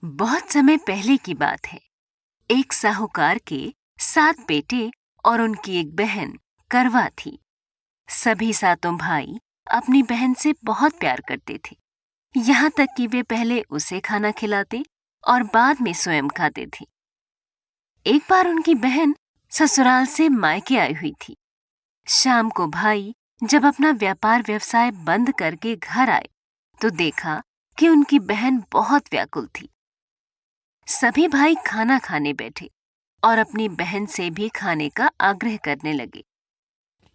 बहुत समय पहले की बात है। एक साहूकार के 7 बेटे और उनकी एक बहन करवा थी। सभी सातों भाई अपनी बहन से बहुत प्यार करते थे, यहाँ तक कि वे पहले उसे खाना खिलाते और बाद में स्वयं खाते थे। एक बार उनकी बहन ससुराल से मायके आई हुई थी। शाम को भाई जब अपना व्यापार व्यवसाय बंद करके घर आए तो देखा कि उनकी बहन बहुत व्याकुल थी। सभी भाई खाना खाने बैठे और अपनी बहन से भी खाने का आग्रह करने लगे,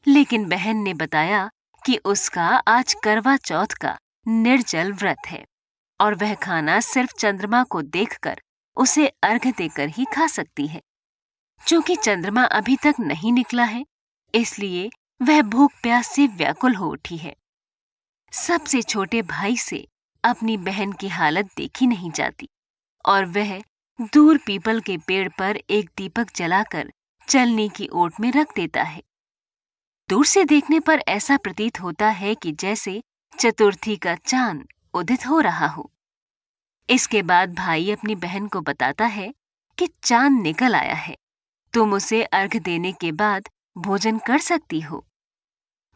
लेकिन बहन ने बताया कि उसका आज करवा चौथ का निर्जल व्रत है और वह खाना सिर्फ चंद्रमा को देखकर उसे अर्घ्य देकर ही खा सकती है। चूंकि चंद्रमा अभी तक नहीं निकला है, इसलिए वह भूख प्यास से व्याकुल हो उठी है। सबसे छोटे भाई से अपनी बहन की हालत देखी नहीं जाती और वह दूर पीपल के पेड़ पर एक दीपक जलाकर चलने की ओट में रख देता है। दूर से देखने पर ऐसा प्रतीत होता है कि जैसे चतुर्थी का चांद उदित हो रहा हो। इसके बाद भाई अपनी बहन को बताता है कि चांद निकल आया है, तुम उसे अर्घ देने के बाद भोजन कर सकती हो।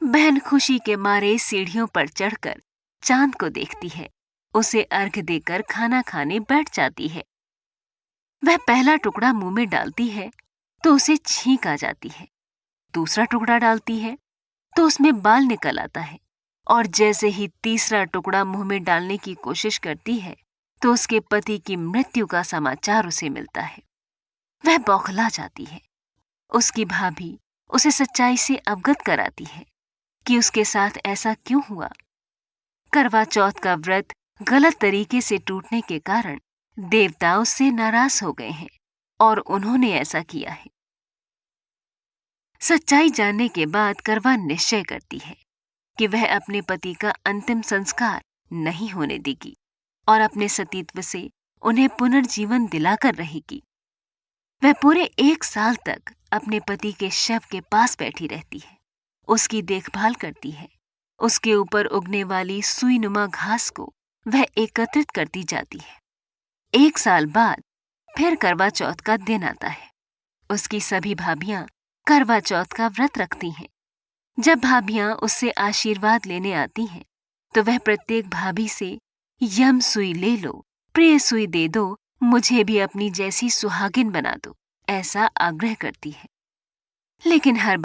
बहन खुशी के मारे सीढ़ियों पर चढ़कर चांद को देखती है, उसे अर्घ देकर खाना खाने बैठ जाती है। वह पहला टुकड़ा मुंह में डालती है तो उसे छींक आ जाती है। दूसरा टुकड़ा डालती है तो उसमें बाल निकल आता है और जैसे ही तीसरा टुकड़ा मुंह में डालने की कोशिश करती है तो उसके पति की मृत्यु का समाचार उसे मिलता है। वह बौखला जाती है। उसकी भाभी उसे सच्चाई से अवगत कराती है कि उसके साथ ऐसा क्यों हुआ। करवा चौथ का व्रत गलत तरीके से टूटने के कारण देवता उससे नाराज हो गए हैं और उन्होंने ऐसा किया है। सच्चाई जानने के बाद करवा निश्चय करती है कि वह अपने पति का अंतिम संस्कार नहीं होने देगी और अपने सतीत्व से उन्हें पुनर्जीवन दिलाकर रहेगी। वह पूरे 1 साल तक अपने पति के शव के पास बैठी रहती है, उसकी देखभाल करती है। उसके ऊपर उगने वाली सुईनुमा घास को वह एकत्रित करती जाती है। 1 साल बाद फिर करवा चौथ का दिन आता है। उसकी सभी भाभियां करवा चौथ का व्रत रखती हैं। जब भाभियां उससे आशीर्वाद लेने आती हैं, तो वह प्रत्येक भाभी से यम सुई ले लो, प्रिय सुई दे दो, मुझे भी अपनी जैसी सुहागिन बना दो, ऐसा आग्रह करती है। लेकिन हर बार